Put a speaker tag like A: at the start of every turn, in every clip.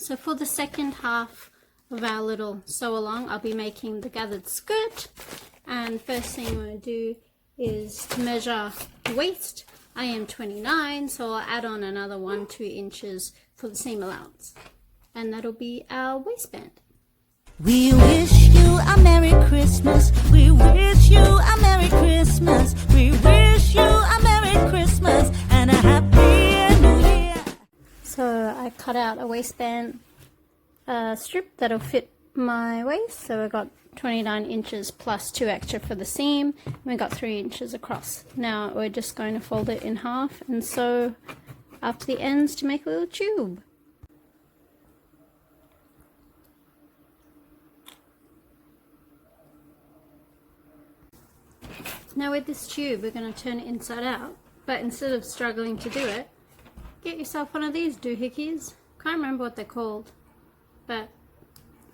A: So for the second half of our little sew along, I'll be making the gathered skirt, and first thing I'm going to do is to measure the waist. I am 29, so I'll add on another 2 inches for the seam allowance, and that'll be our waistband.
B: We wish you a Merry Christmas. We wish you a Merry Christmas. We wish you a Merry Christmas and a Happy New Year.
A: So I cut out a waistband strip that'll fit my waist. So I got 29 inches plus 2 extra for the seam. And we got 3 inches across. Now we're just going to fold it in half and sew up the ends to make a little tube. Now with this tube, we're going to turn it inside out, but instead of struggling to do it, get yourself one of these doohickeys. Can't remember what they're called, but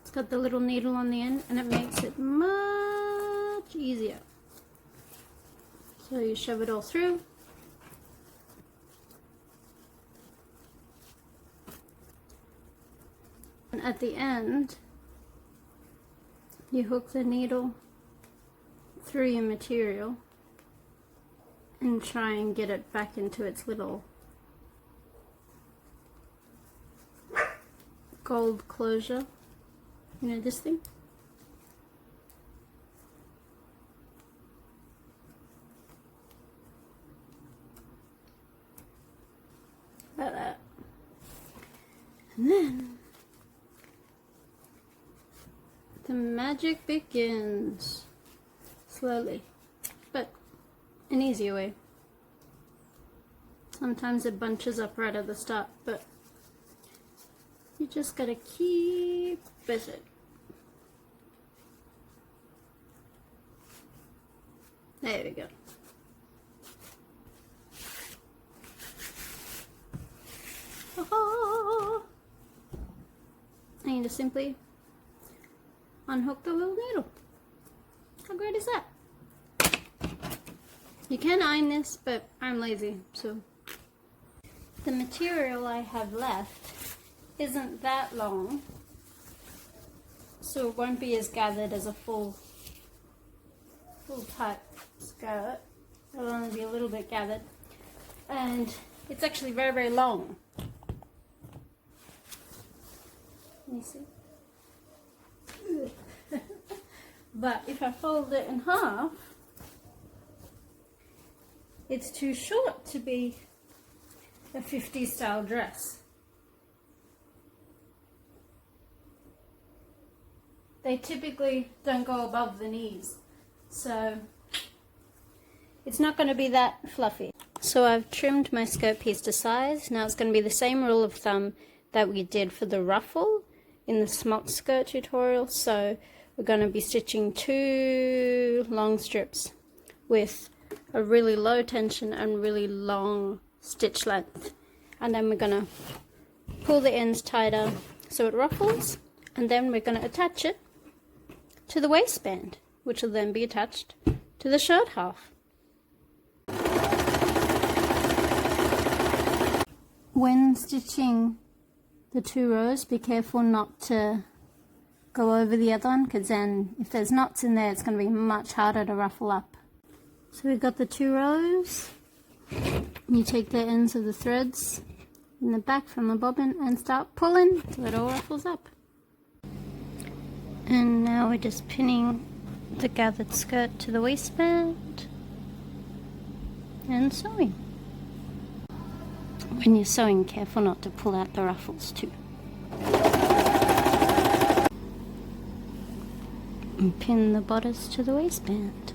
A: it's got the little needle on the end and it makes it much easier. So you shove it all through. And at the end, you hook the needle through your material and try and get it back into its little gold closure. You know this thing? Like that. And then the magic begins. Slowly, but an easier way. Sometimes it bunches up right at the start, but you just gotta keep at it. There we go. And you just simply unhook the little needle. How great is that? You can iron this, but I'm lazy, so. The material I have left isn't that long, so it won't be as gathered as a full tight skirt. It'll only be a little bit gathered, and it's actually very, very long. Can you see? But if I fold it in half, it's too short to be a 50s style dress. They typically don't go above the knees, so it's not going to be that fluffy. So I've trimmed my skirt piece to size. Now it's going to be the same rule of thumb that we did for the ruffle in the smock skirt tutorial. So we're going to be stitching 2 long strips with a really low tension and really long stitch length, and then we're going to pull the ends tighter so it ruffles, and then we're going to attach it to the waistband, which will then be attached to the shirt half. When stitching the 2 rows, be careful not to go over the other one, because then if there's knots in there, it's going to be much harder to ruffle up. So we've got the 2 rows. You take the ends of the threads in the back from the bobbin and start pulling so it all ruffles up. And now we're just pinning the gathered skirt to the waistband and sewing. When you're sewing, careful not to pull out the ruffles too. And pin the bodice to the waistband.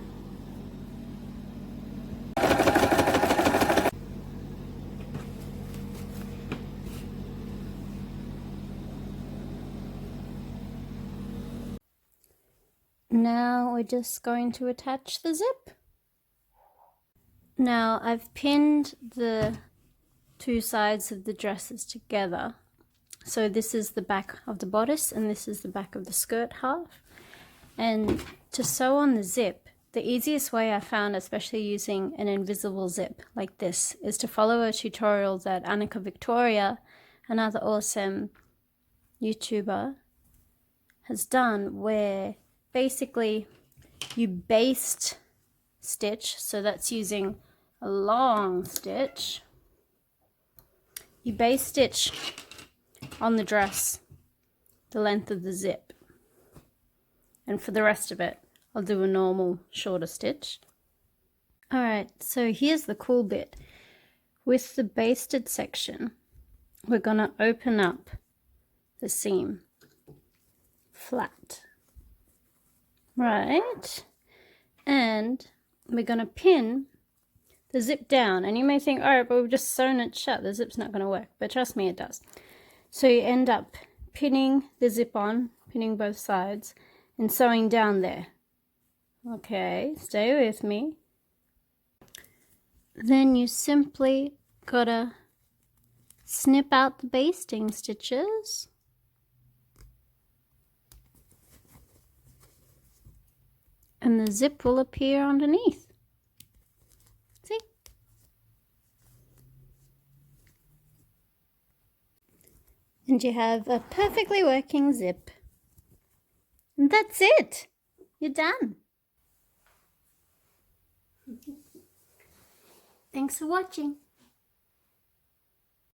A: Now we're just going to attach the zip. Now I've pinned the 2 sides of the dresses together. So this is the back of the bodice and this is the back of the skirt half. And to sew on the zip, the easiest way I found, especially using an invisible zip like this, is to follow a tutorial that Annika Victoria, another awesome YouTuber has done, where basically you baste stitch, so that's using a long stitch. You baste stitch on the dress the length of the zip, and for the rest of it I'll do a normal shorter stitch. Alright, so here's the cool bit. With the basted section, we're going to open up the seam flat, right, and we're going to pin the zip down. And you may think, alright, but we've just sewn it shut, the zip's not going to work, but trust me, it does. So you end up pinning the zip on, pinning both sides, and sewing down there. Okay, stay with me. Then you simply gotta snip out the basting stitches. And the zip will appear underneath. See? And you have a perfectly working zip. And that's it. You're done. Thanks for watching.